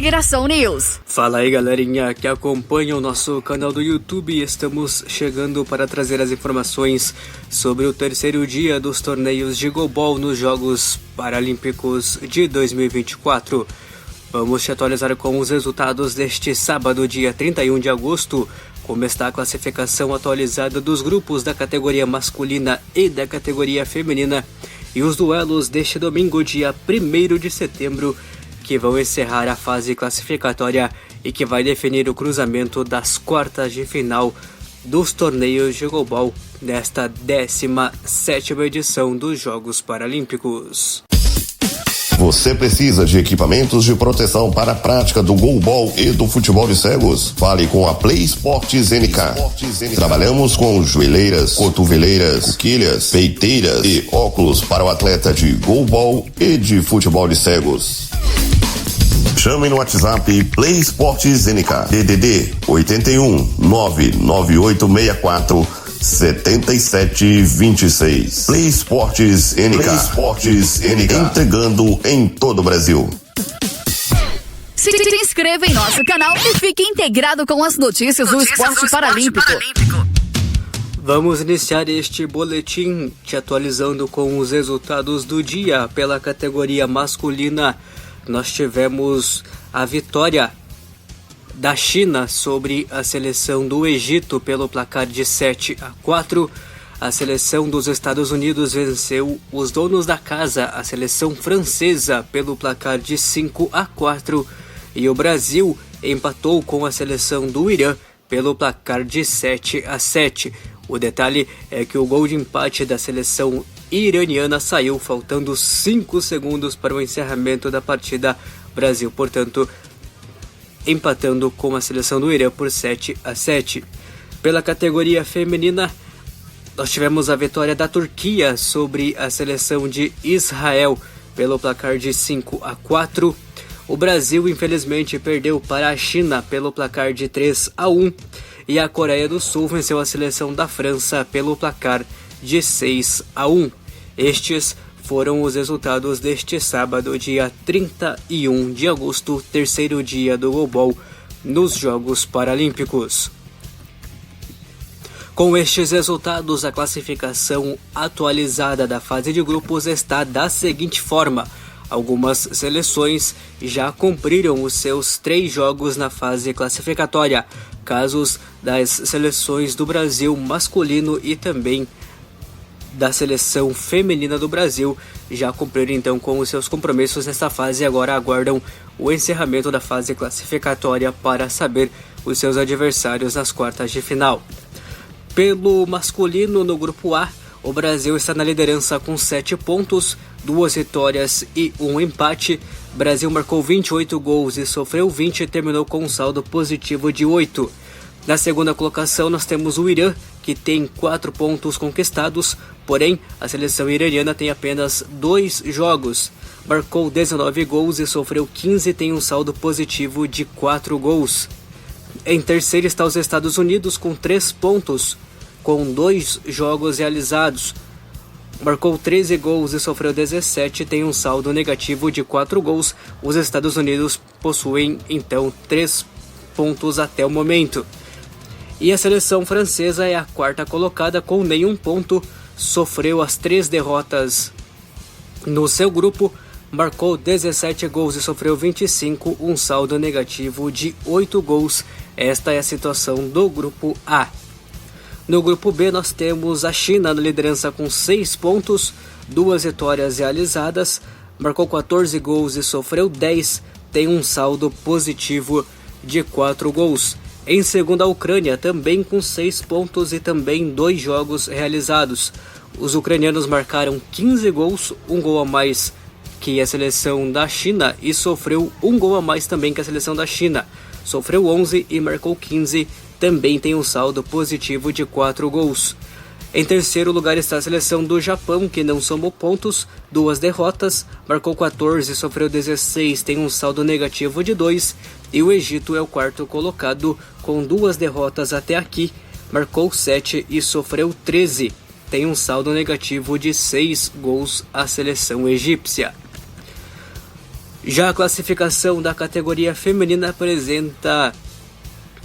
Integração News. Fala aí, galerinha que acompanha o nosso canal do YouTube. Estamos chegando para trazer as informações sobre o terceiro dia dos torneios de goalball nos Jogos Paralímpicos de 2024. Vamos te atualizar com os resultados deste sábado, dia 31 de agosto, como está a classificação atualizada dos grupos da categoria masculina e da categoria feminina e os duelos deste domingo, dia 1º de setembro, que vão encerrar a fase classificatória e que vai definir o cruzamento das quartas de final dos torneios de goalball nesta 17ª edição dos Jogos Paralímpicos. Você precisa de equipamentos de proteção para a prática do goalball e do futebol de cegos? Fale com a Play Sports NK. Trabalhamos com joelheiras, cotoveleiras, coquilhas, peiteiras e óculos para o atleta de goalball e de futebol de cegos. Chame no WhatsApp Play Sports NK. DDD 81 99864 7726. Play Sports NK. Play Sports NK. Entregando em todo o Brasil. Se inscreva em nosso canal e fique integrado com as notícias do esporte paralímpico. Vamos iniciar este boletim te atualizando com os resultados do dia. Pela categoria masculina, nós tivemos a vitória da China sobre a seleção do Egito pelo placar de 7-4. A seleção dos Estados Unidos venceu os donos da casa, a seleção francesa, pelo placar de 5-4. E o Brasil empatou com a seleção do Irã pelo placar de 7-7. O detalhe é que o gol de empate da seleção iraniana saiu faltando 5 segundos para o encerramento da partida. Brasil, portanto, empatando com a seleção do Irã por 7-7. Pela categoria feminina, nós tivemos a vitória da Turquia sobre a seleção de Israel pelo placar de 5-4. O Brasil, infelizmente, perdeu para a China pelo placar de 3-1. E a Coreia do Sul venceu a seleção da França pelo placar de 6-1. Estes foram os resultados deste sábado, dia 31 de agosto, terceiro dia do goalball nos Jogos Paralímpicos. Com estes resultados, a classificação atualizada da fase de grupos está da seguinte forma: algumas seleções já cumpriram os seus 3 jogos na fase classificatória, casos das seleções do Brasil masculino e também da seleção feminina do Brasil já cumpriram então com os seus compromissos nesta fase e agora aguardam o encerramento da fase classificatória para saber os seus adversários nas quartas de final. Pelo masculino, no grupo A, o Brasil está na liderança com 7 pontos, 2 vitórias e 1 empate. O Brasil marcou 28 gols e sofreu 20 e terminou com um saldo positivo de 8. Na segunda colocação nós temos o Irã, que tem 4 pontos conquistados, porém a seleção iraniana tem apenas 2 jogos. Marcou 19 gols e sofreu 15 e tem um saldo positivo de 4 gols. Em terceiro está os Estados Unidos com 3 pontos, com 2 jogos realizados. Marcou 13 gols e sofreu 17 e tem um saldo negativo de 4 gols. Os Estados Unidos possuem então 3 pontos até o momento. E a seleção francesa é a quarta colocada com nenhum ponto, sofreu as 3 derrotas no seu grupo, marcou 17 gols e sofreu 25, um saldo negativo de 8 gols. Esta é a situação do grupo A. No grupo B nós temos a China na liderança com 6 pontos, 2 vitórias realizadas, marcou 14 gols e sofreu 10, tem um saldo positivo de 4 gols. Em segundo, a Ucrânia, também com 6 pontos e também 2 jogos realizados. Os ucranianos marcaram 15 gols, 1 gol a mais que a seleção da China e sofreu 1 gol a mais também que a seleção da China. Sofreu 11 e marcou 15, também tem um saldo positivo de 4 gols. Em terceiro lugar está a seleção do Japão, que não somou pontos, 2 derrotas, marcou 14, sofreu 16, tem um saldo negativo de 2, e o Egito é o quarto colocado, com 2 derrotas até aqui, marcou 7 e sofreu 13, tem um saldo negativo de 6 gols a seleção egípcia. Já a classificação da categoria feminina apresenta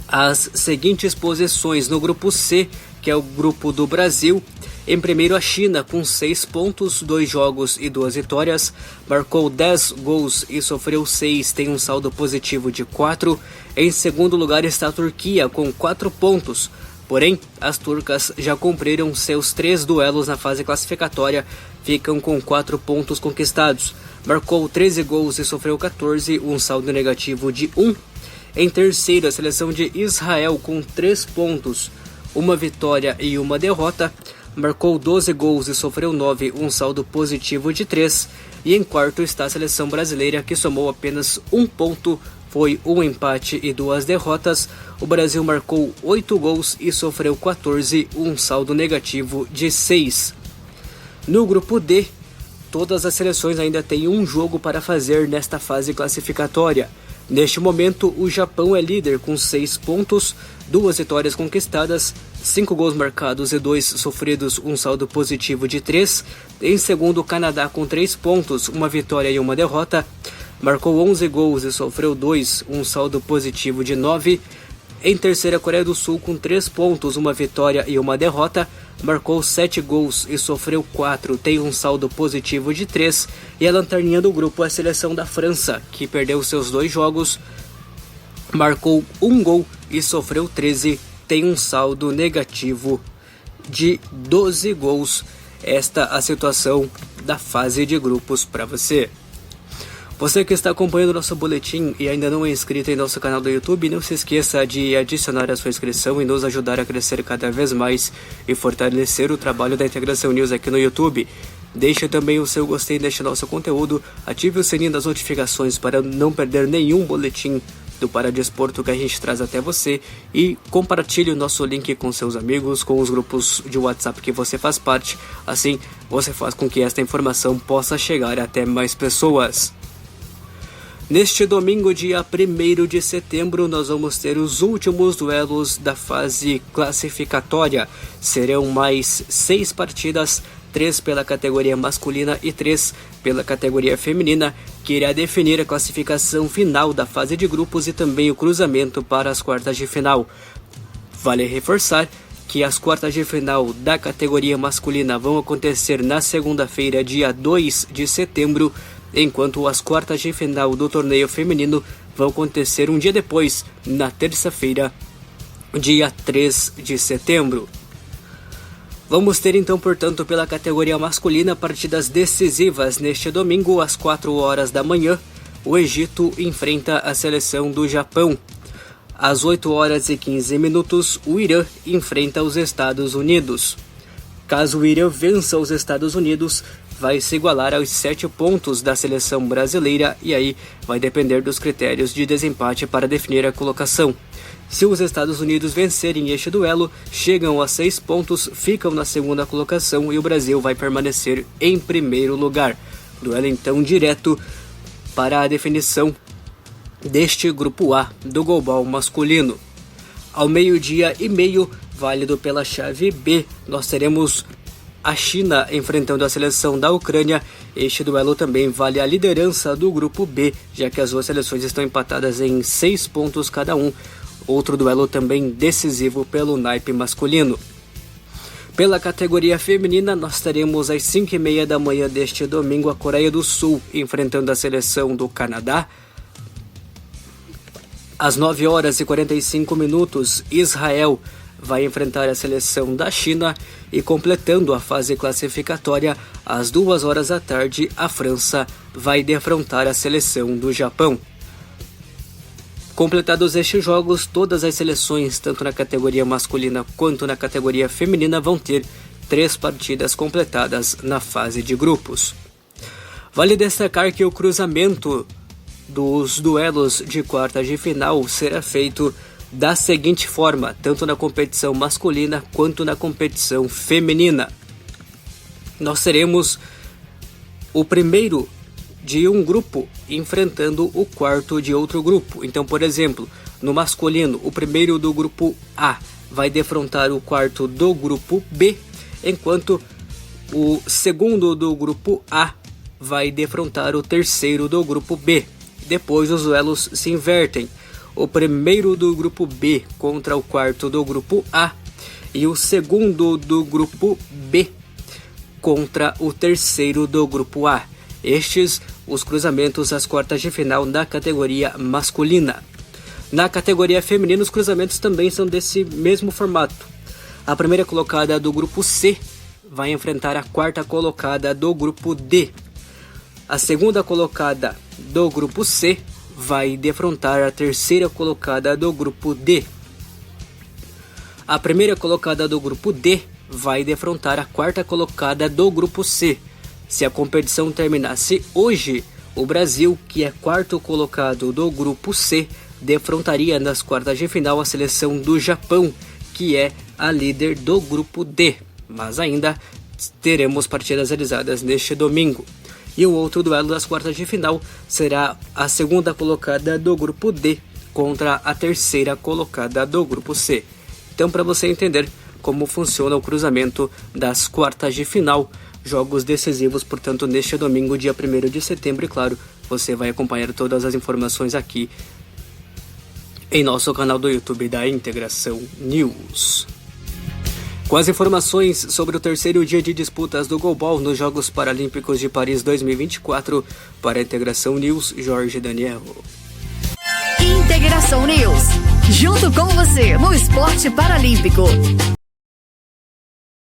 as seguintes posições. No grupo C, que é o grupo do Brasil, em primeiro a China com 6 pontos, 2 jogos e 2 vitórias, marcou 10 gols e sofreu 6, tem um saldo positivo de 4. Em segundo lugar está a Turquia com 4 pontos, porém as turcas já cumpriram seus 3 duelos na fase classificatória, ficam com 4 pontos conquistados. Marcou 13 gols e sofreu 14, um saldo negativo de 1. Em terceiro, a seleção de Israel com 3 pontos, 1 vitória e 1 derrota. Marcou 12 gols e sofreu 9, um saldo positivo de 3. E em quarto está a seleção brasileira, que somou apenas 1 ponto, foi 1 empate e 2 derrotas. O Brasil marcou 8 gols e sofreu 14, um saldo negativo de 6. No grupo D, todas as seleções ainda têm um jogo para fazer nesta fase classificatória. Neste momento, o Japão é líder com 6 pontos, 2 vitórias conquistadas, 5 gols marcados e 2 sofridos, um saldo positivo de 3. Em segundo, o Canadá com 3 pontos, 1 vitória e 1 derrota, marcou 11 gols e sofreu 2, um saldo positivo de 9. Em terceiro, a Coreia do Sul com 3 pontos, 1 vitória e 1 derrota, marcou 7 gols e sofreu 4, tem um saldo positivo de 3. E a lanterninha do grupo é a seleção da França, que perdeu seus 2 jogos, marcou 1 gol e sofreu 13, tem um saldo negativo de 12 gols. Esta a situação da fase de grupos para você. Você que está acompanhando nosso boletim e ainda não é inscrito em nosso canal do YouTube, não se esqueça de adicionar a sua inscrição e nos ajudar a crescer cada vez mais e fortalecer o trabalho da Integração News aqui no YouTube. Deixe também o seu gostei neste nosso conteúdo, ative o sininho das notificações para não perder nenhum boletim do Paradesporto que a gente traz até você e compartilhe o nosso link com seus amigos, com os grupos de WhatsApp que você faz parte. Assim, você faz com que esta informação possa chegar até mais pessoas. Neste domingo, dia 1º de setembro, nós vamos ter os últimos duelos da fase classificatória. Serão mais 6 partidas, 3 pela categoria masculina e 3 pela categoria feminina, que irá definir a classificação final da fase de grupos e também o cruzamento para as quartas de final. Vale reforçar que as quartas de final da categoria masculina vão acontecer na segunda-feira, dia 2 de setembro, enquanto as quartas de final do torneio feminino vão acontecer um dia depois, na terça-feira, dia 3 de setembro. Vamos ter então, portanto, pela categoria masculina, partidas decisivas neste domingo, às 4 horas da manhã. O Egito enfrenta a seleção do Japão. Às 8 horas e 15 minutos, o Irã enfrenta os Estados Unidos. Caso o Irã vença os Estados Unidos, vai se igualar aos 7 pontos da seleção brasileira e aí vai depender dos critérios de desempate para definir a colocação. Se os Estados Unidos vencerem este duelo, chegam a 6 pontos, ficam na segunda colocação e o Brasil vai permanecer em primeiro lugar. Duelo então direto para a definição deste grupo A do Goalball masculino. Ao 12:30, válido pela chave B, nós teremos a China enfrentando a seleção da Ucrânia. Este duelo também vale a liderança do grupo B, já que as duas seleções estão empatadas em 6 pontos cada um. Outro duelo também decisivo pelo naipe masculino. Pela categoria feminina, nós teremos às 5:30 da manhã deste domingo a Coreia do Sul enfrentando a seleção do Canadá. Às 9 horas e 45 minutos, Israel vai enfrentar a seleção da China e, completando a fase classificatória, às 2 horas da tarde, a França vai defrontar a seleção do Japão. Completados estes jogos, todas as seleções, tanto na categoria masculina quanto na categoria feminina, vão ter 3 partidas completadas na fase de grupos. Vale destacar que o cruzamento dos duelos de quartas de final será feito da seguinte forma, tanto na competição masculina quanto na competição feminina. Nós teremos o primeiro de um grupo enfrentando o quarto de outro grupo. Então, por exemplo, no masculino, o primeiro do grupo A vai defrontar o quarto do grupo B, enquanto o segundo do grupo A vai defrontar o terceiro do grupo B. Depois os duelos se invertem. O primeiro do grupo B contra o quarto do grupo A e o segundo do grupo B contra o terceiro do grupo A. Estes os cruzamentos às quartas de final na categoria masculina. Na categoria feminina, os cruzamentos também são desse mesmo formato. A primeira colocada do grupo C vai enfrentar a quarta colocada do grupo D. A segunda colocada do grupo C vai defrontar a terceira colocada do grupo D. A primeira colocada do grupo D vai defrontar a quarta colocada do grupo C. Se a competição terminasse hoje, o Brasil, que é quarto colocado do grupo C, defrontaria nas quartas de final a seleção do Japão, que é a líder do grupo D. Mas ainda teremos partidas realizadas neste domingo. E o outro duelo das quartas de final será a segunda colocada do grupo D contra a terceira colocada do grupo C. Então, para você entender como funciona o cruzamento das quartas de final, jogos decisivos, portanto, neste domingo, dia 1º de setembro, e claro, você vai acompanhar todas as informações aqui em nosso canal do YouTube da Integração News. Com as informações sobre o terceiro dia de disputas do Goalball nos Jogos Paralímpicos de Paris 2024, para a Integração News, Jorge Daniel. Integração News, junto com você no esporte paralímpico.